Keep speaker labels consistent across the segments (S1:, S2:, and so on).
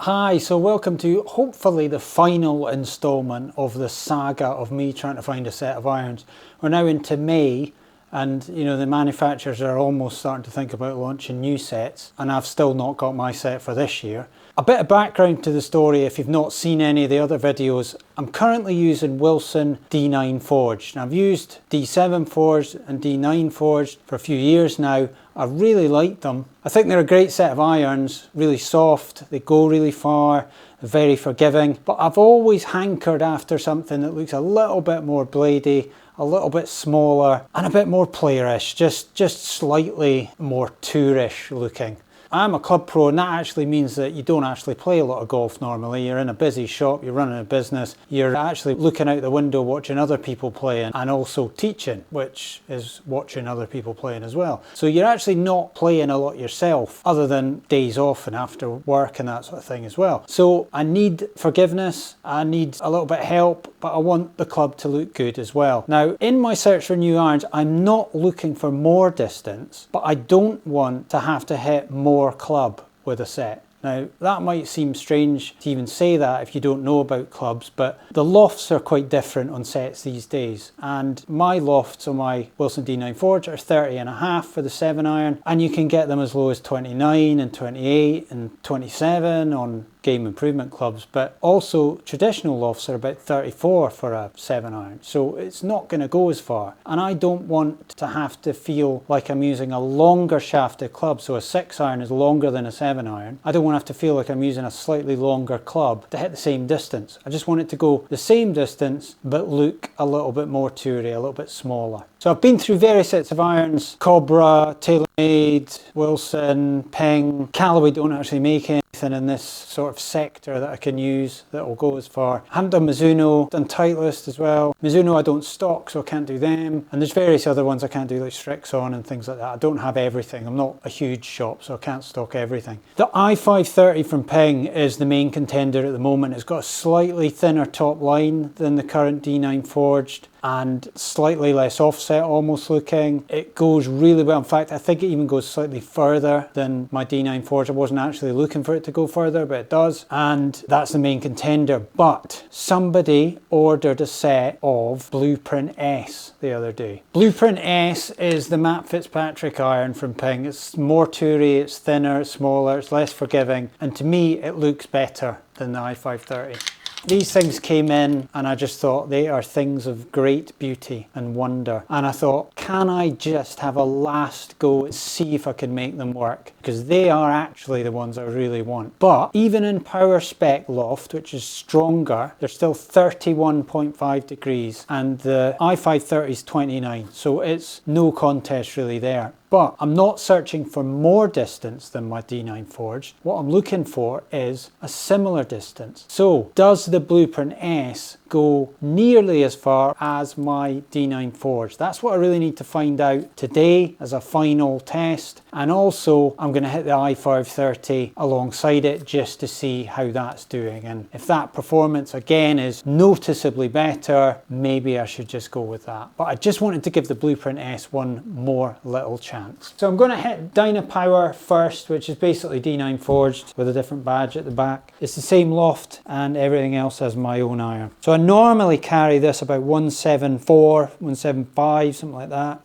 S1: Hi, so welcome to hopefully the final installment of the saga of me trying to find a set of irons. We're now into May and the manufacturers are almost starting to think about launching new sets, and I've still not got my set for this year. A bit of background to the story if you've not seen any of the other videos. I'm currently using Wilson D9 forged. Now, I've used D7 forged and D9 forged for a few years now. I really like them. I think they're a great set of irons, really soft, they go really far, they're very forgiving, but I've always hankered after something that looks a little bit more bladey, a little bit smaller and a bit more playerish, just slightly more tourish looking. I'm a club pro, and that actually means that you don't actually play a lot of golf normally. You're in a busy shop, you're running a business, you're actually looking out the window watching other people playing and also teaching, which is watching other people playing as well. So you're actually not playing a lot yourself other than days off and after work and that sort of thing as well. So I need forgiveness, I need a little bit of help, but I want the club to look good as well. Now, in my search for new irons, I'm not looking for more distance, but I don't want to have to hit more club with a set. Now, that might seem strange to even say that if you don't know about clubs, but the lofts are quite different on sets these days. And my lofts on my Wilson D9 Forge are 30.5 for the 7-iron, and you can get them as low as 29 and 28 and 27 on game improvement clubs, but also traditional lofts are about 34 for a 7-iron, so it's not going to go as far. And I don't want to have to feel like I'm using a longer shafted club, so a 6-iron is longer than a 7-iron. I don't want to have to feel like I'm using a slightly longer club to hit the same distance. I just want it to go the same distance but look a little bit more toury, a little bit smaller. So I've been through various sets of irons: Cobra, TaylorMade, Wilson, Ping. Callaway don't actually make anything in this sort of sector that I can use that will go as far. I haven't done Mizuno, done Titleist as well. Mizuno I don't stock, so I can't do them. And there's various other ones I can't do, like Strixon and things like that. I don't have everything. I'm not a huge shop, so I can't stock everything. The I530 from Ping is the main contender at the moment. It's got a slightly thinner top line than the current D9 Forged and slightly less offset almost looking. It goes really well. In fact, I think it even goes slightly further than my D9 Forge. I wasn't actually looking for it to go further, but it does. And that's the main contender. But somebody ordered a set of Blueprint S the other day. Blueprint S is the Matt Fitzpatrick iron from Ping. It's more toury, it's thinner, it's smaller, it's less forgiving. And to me, it looks better than the I530. These things came in and I just thought they are things of great beauty and wonder. And I thought, can I just have a last go and see if I can make them work? Because they are actually the ones I really want. But even in power spec loft, which is stronger, they're still 31.5 degrees and the i530 is 29. So it's no contest really there. But I'm not searching for more distance than my D9 Forged. What I'm looking for is a similar distance. So does the Blueprint S go nearly as far as my D9 Forged? That's what I really need to find out today as a final test. And also I'm going to hit the i530 alongside it just to see how that's doing. And if that performance again is noticeably better, maybe I should just go with that. But I just wanted to give the Blueprint S one more little chance. So I'm going to hit Dynapower first, which is basically D9 Forged with a different badge at the back. It's the same loft and everything else as my own iron. So I normally carry this about 174, 175, something like that.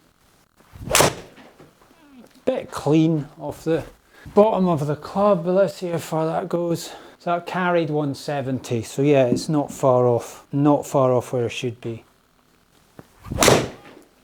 S1: Bit clean off the bottom of the club, but let's see how far that goes. So I've carried 170, so yeah, it's not far off where it should be.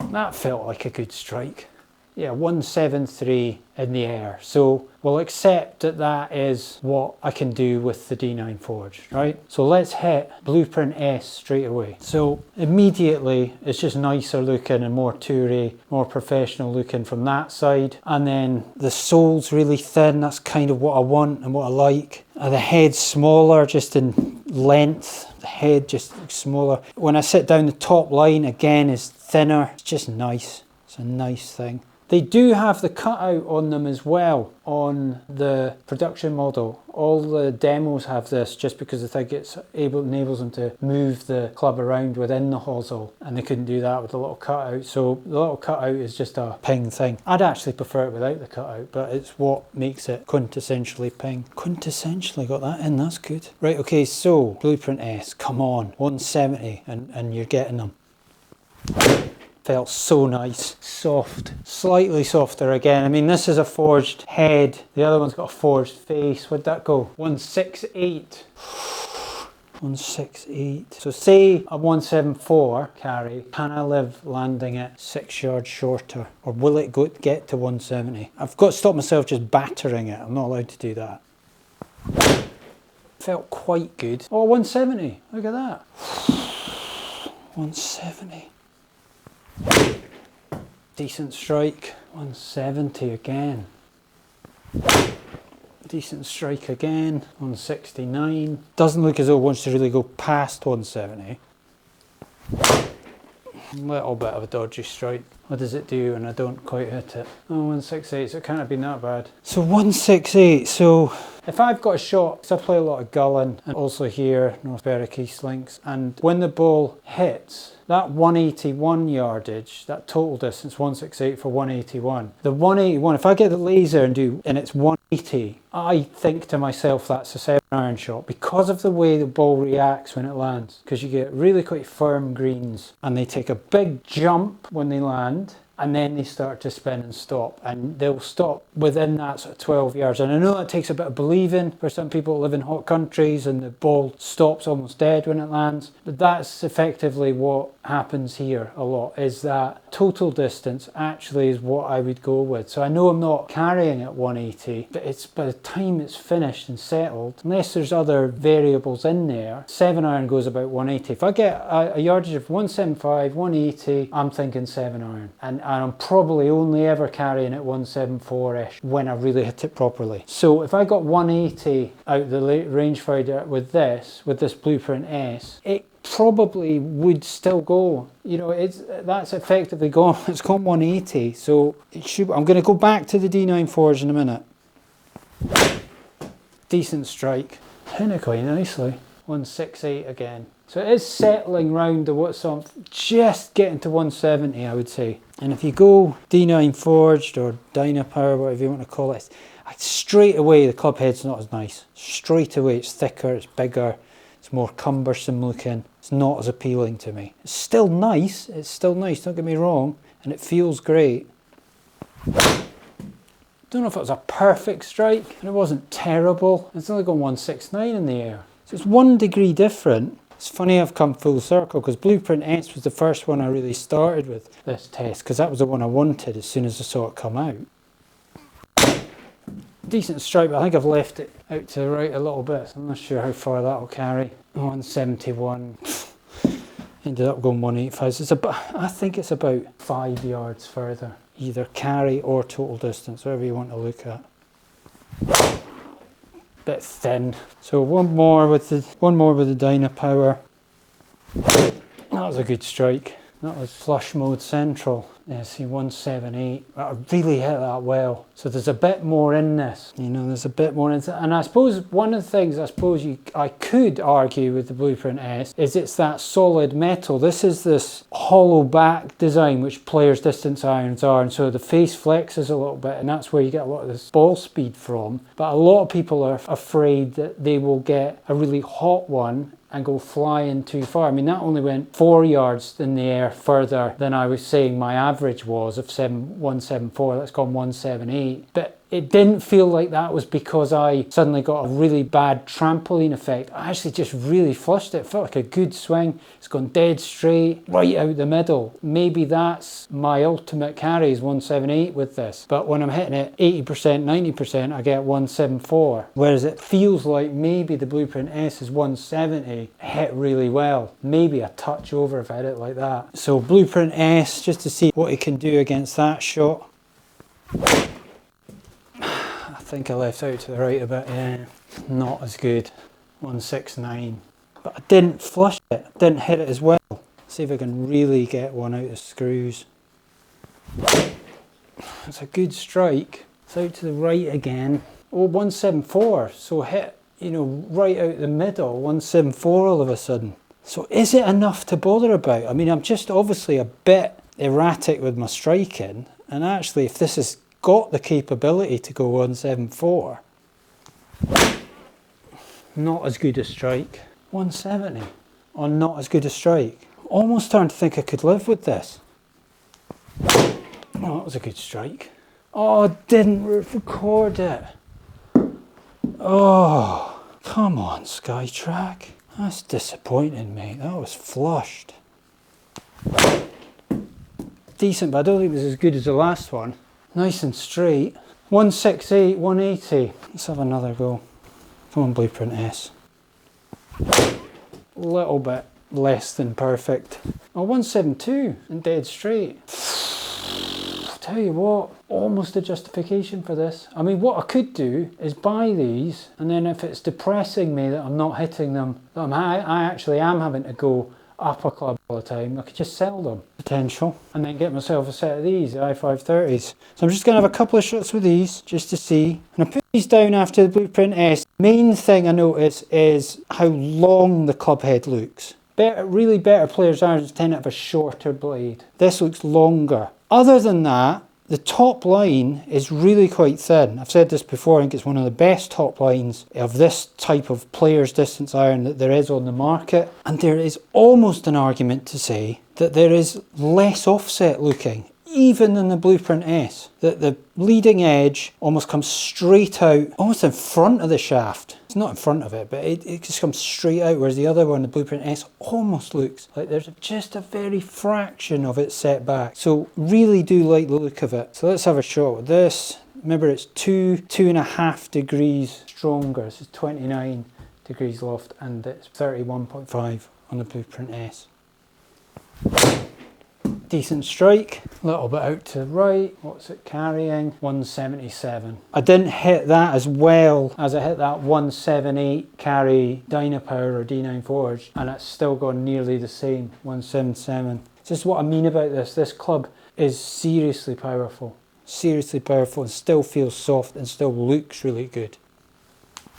S1: That felt like a good strike. Yeah, 173 in the air. So we'll accept that that is what I can do with the D9 Forge, right? So let's hit Blueprint S straight away. So immediately it's just nicer looking and more toury, more professional looking from that side. And then the sole's really thin. That's kind of what I want and what I like. The head's smaller just in length. The head just looks smaller. When I sit down, the top line again is thinner. It's just nice. It's a nice thing. They do have the cutout on them as well on the production model. All the demos have this just because I think it enables them to move the club around within the hosel, and they couldn't do that with the little cutout. So the little cutout is just a ping thing. I'd actually prefer it without the cutout, but it's what makes it quintessentially ping. Quintessentially got that in, that's good. Right, okay, so Blueprint S, come on, 170, and you're getting them. Felt so nice, soft, slightly softer again. I mean, this is a forged head, the other one's got a forged face. Where'd that go? 168. 168. So say a 174 carry, can I live landing it 6 yards shorter? Or will it get to 170? I've got to stop myself just battering it. I'm not allowed to do that. Felt quite good. Oh, 170, look at that. 170. Decent strike. 170 again. Decent strike again. 169. Doesn't look as though it wants to really go past 170. A little bit of a dodgy strike. What does it do when I don't quite hit it? Oh, 168, so it can't have been that bad. So 168, so if I've got a shot, because I play a lot of Gullen and also here, North Berwick East Links, and when the ball hits, that 181 yardage, that total distance, 168 for 181. The 181, if I get the laser and it's 180, I think to myself that's a 7-iron shot because of the way the ball reacts when it lands. Because you get really quite firm greens and they take a big jump when they land, and then they start to spin and stop, and they'll stop within that sort of 12 yards. And I know that takes a bit of believing for some people who live in hot countries and the ball stops almost dead when it lands, but that's effectively what happens here a lot, is that total distance actually is what I would go with. So I know I'm not carrying at 180, but it's by the time it's finished and settled, unless there's other variables in there, 7-iron goes about 180. If I get a yardage of 175, 180, I'm thinking 7-iron. And I'm probably only ever carrying at 174-ish when I really hit it properly. So if I got 180 out the rangefinder with this Blueprint S, it probably would still go. You know, that's effectively gone. It's gone 180. So it should. I'm going to go back to the D9 Forge in a minute. Decent strike. Hitting it quite nicely. 168 again. So it is settling round the what, so I'm just getting to 170, I would say. And if you go D9 Forged or Dynapower, whatever you want to call it, straight away the club head's not as nice. Straight away it's thicker, it's bigger, it's more cumbersome looking. It's not as appealing to me. It's still nice, don't get me wrong, and it feels great. Don't know if it was a perfect strike, and it wasn't terrible. It's only gone 169 in the air. So it's 1 degree different. It's funny I've come full circle because Blueprint S was the first one I really started with this test because that was the one I wanted as soon as I saw it come out. Decent strike, but I think I've left it out to the right a little bit. So I'm not sure how far that'll carry. 171. Ended up going 185. So I think it's about 5 yards further. Either carry or total distance, whatever you want to look at. Bit thin. So one more with the Dynapower. That was a good strike. That was flush mode central. Yeah, see 178. I really hit that well. So there's a bit more in this. You know, there's a bit more in it. And I suppose one of the things I could argue with the Blueprint S is it's that solid metal. This is this hollow back design which players' distance irons are, and so the face flexes a little bit, and that's where you get a lot of this ball speed from. But a lot of people are afraid that they will get a really hot one and go flying too far. I mean, that only went 4 yards in the air further than I was saying my average was of 174. That's gone 178. But it didn't feel like that was because I suddenly got a really bad trampoline effect. I actually just really flushed it. It felt like a good swing. It's gone dead straight, right out the middle. Maybe that's my ultimate carry is 178 with this. But when I'm hitting it 80%, 90%, I get 174. Whereas it feels like maybe the Blueprint S is 170, hit really well. Maybe a touch over if I hit it like that. So Blueprint S, just to see what it can do against that shot. I think I left out to the right a bit, yeah. Not as good. 169. But I didn't flush it, I didn't hit it as well. See if I can really get one out of screws. It's a good strike. It's out to the right again. Oh, 174. So hit, you know, right out the middle. 174 all of a sudden. So is it enough to bother about? I mean, I'm just obviously a bit erratic with my striking. And actually, if this has got the capability to go 174, not as good a strike. 170 on not as good a strike. Almost starting to think I could live with this. Oh, that was a good strike. Oh, I didn't record it. Oh, come on, Skytrack. That's disappointing, mate. That was flushed. Decent, but I don't think it was as good as the last one. Nice and straight. 168, 180. Let's have another go. Come on, Blueprint S. Little bit less than perfect. Oh, 172 and dead straight. Tell you what, almost a justification for this. I mean, what I could do is buy these, and then if it's depressing me that I'm not hitting them, that I actually am having to go up a club all the time, I could just sell them. Potential. And then get myself a set of these, the I530s. So I'm just going to have a couple of shots with these, just to see. And I put these down after the Blueprint S. Main thing I notice is how long the club head looks. Really better players' irons tend to have a shorter blade. This looks longer. Other than that, the top line is really quite thin. I've said this before, I think it's one of the best top lines of this type of player's distance iron that there is on the market. And there is almost an argument to say that there is less offset looking, even than the Blueprint S. That the leading edge almost comes straight out, almost in front of the shaft. It's not in front of it, but it just comes straight out, whereas the other one, the Blueprint S, almost looks like there's just a very fraction of it set back. So really do like the look of it. So let's have a shot with this. Remember, it's 2.5 degrees stronger. This is 29 degrees loft, and it's 31.5 on the Blueprint S. Decent strike, a little bit out to the right. What's it carrying? 177. I didn't hit that as well as I hit that 178 carry Dynapower or D9 Forge, and it's still gone nearly the same, 177. This is what I mean about this. This club is seriously powerful and still feels soft and still looks really good.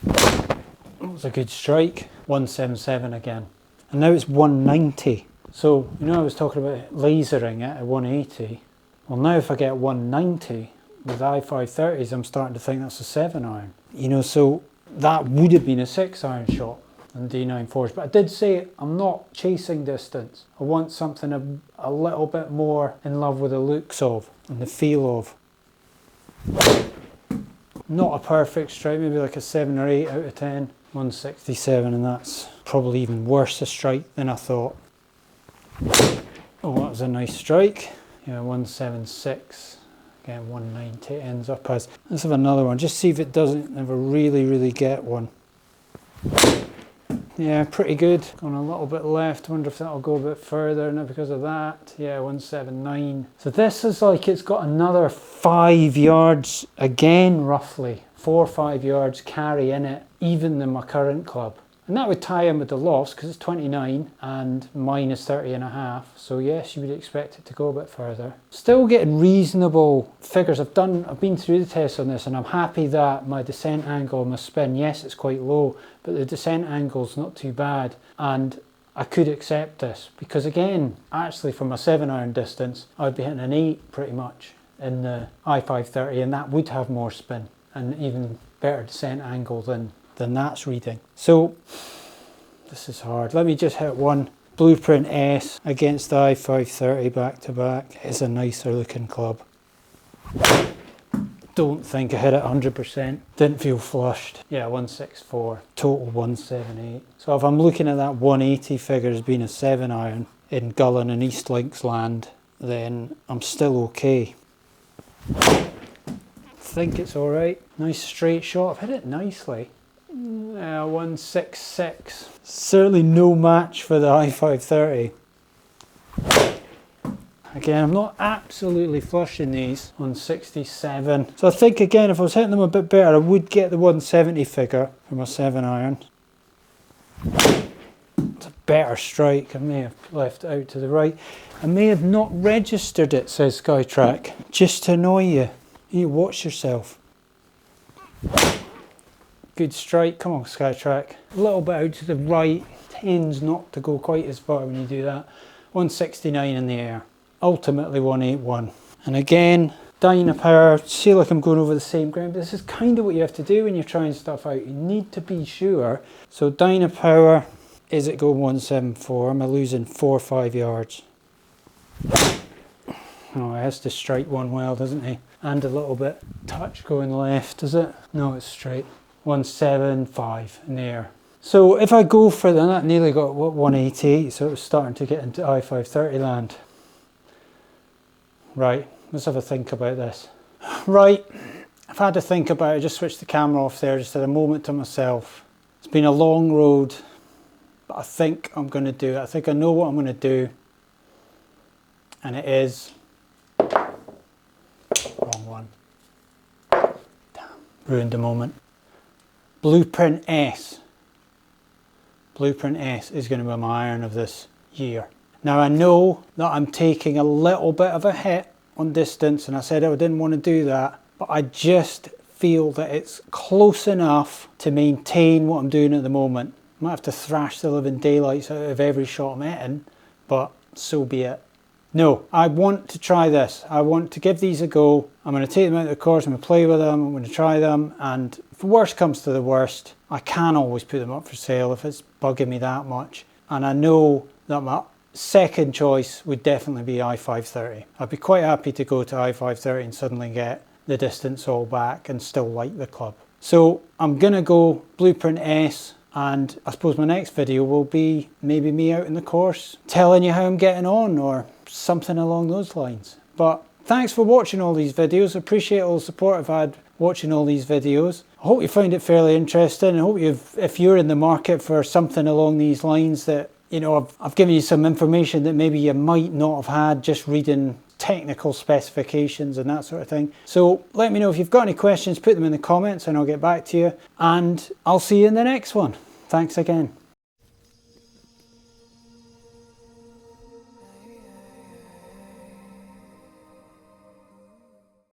S1: That was a good strike, 177 again. And now it's 190. So, you know, I was talking about lasering it at 180. Well, now if I get 190 with I530s, I'm starting to think that's a 7 iron. You know, so that would have been a 6 iron shot on D9 Forge. But I did say I'm not chasing distance. I want something a little bit more in love with the looks of and the feel of. Not a perfect strike, maybe like a 7 or 8 out of 10. 167, and that's probably even worse a strike than I thought. Oh, that was a nice strike. Yeah, 176. Again, 190 ends up as. Let's have another one. Just see if it doesn't ever really get one. Yeah, pretty good. Going a little bit left. Wonder if that'll go a bit further now because of that. Yeah, 179. So this is like it's got another 5 yards again, roughly. 4 or 5 yards carry in it, even than my current club. And that would tie in with the lofts because it's 29 and mine is 30.5. So yes, you would expect it to go a bit further. Still getting reasonable figures. I've been through the tests on this, and I'm happy that my descent angle, my spin, yes, it's quite low, but the descent angle's not too bad. And I could accept this because again, actually from a 7 iron distance, I would be hitting an 8 pretty much in the I530, and that would have more spin and even better descent angle than that's reading. So this is hard. Let me just hit one. Blueprint S against the I530 back to back. It's a nicer looking club. Don't think I hit it 100%. Didn't feel flushed. Yeah, 164. Total 178. So if I'm looking at that 180 figure as being a 7 iron in Gullen and East Links land, then I'm still okay. Think it's alright. Nice straight shot. I've hit it nicely. 166. Certainly no match for the I530. Again, I'm not absolutely flushing these. 167. So I think again, if I was hitting them a bit better, I would get the 170 figure for my 7 iron. It's a better strike. I may have left it out to the right. I may have not registered it, says Skytrack, just to annoy you. You watch yourself. Good strike, come on Skytrack. A little bit out to the right, tends not to go quite as far when you do that. 169 in the air, ultimately 181. And again, Dynapower, see like I'm going over the same ground, but this is kind of what you have to do when you're trying stuff out. You need to be sure. So Dynapower, is it going 174? Am I losing 4 or 5 yards? Oh, he has to strike one well, doesn't he? And a little bit touch going left, is it? No, it's straight. 175 in the air. So if I go for that, nearly got what, 188, so it was starting to get into I530 land. Right, let's have a think about this. Right, I've had to think about it. I just switched the camera off there, just had a moment to myself. It's been a long road, but I think I'm going to do it. I think I know what I'm going to do. And it is... wrong one. Damn, ruined the moment. Blueprint S. Blueprint S is going to be my iron of this year. Now I know that I'm taking a little bit of a hit on distance, and I said I didn't want to do that, but I just feel that it's close enough to maintain what I'm doing at the moment. I might have to thrash the living daylights out of every shot I'm hitting, but so be it. No, I want to try this. I want to give these a go. I'm going to take them out of the course, I'm going to play with them, I'm going to try them, and if the worst comes to the worst, I can always put them up for sale if it's bugging me that much. And I know that my second choice would definitely be I530. I'd be quite happy to go to I530 and suddenly get the distance all back and still like the club. So I'm going to go Blueprint S, and I suppose my next video will be maybe me out in the course telling you how I'm getting on or something along those lines. But thanks for watching all these videos. I appreciate all the support I've had watching all these videos. I hope you find it fairly interesting. I hope if you're in the market for something along these lines, that you know I've given you some information that maybe you might not have had just reading technical specifications and that sort of thing. So let me know if you've got any questions, put them in the comments and I'll get back to you, and I'll see you in the next one. Thanks again.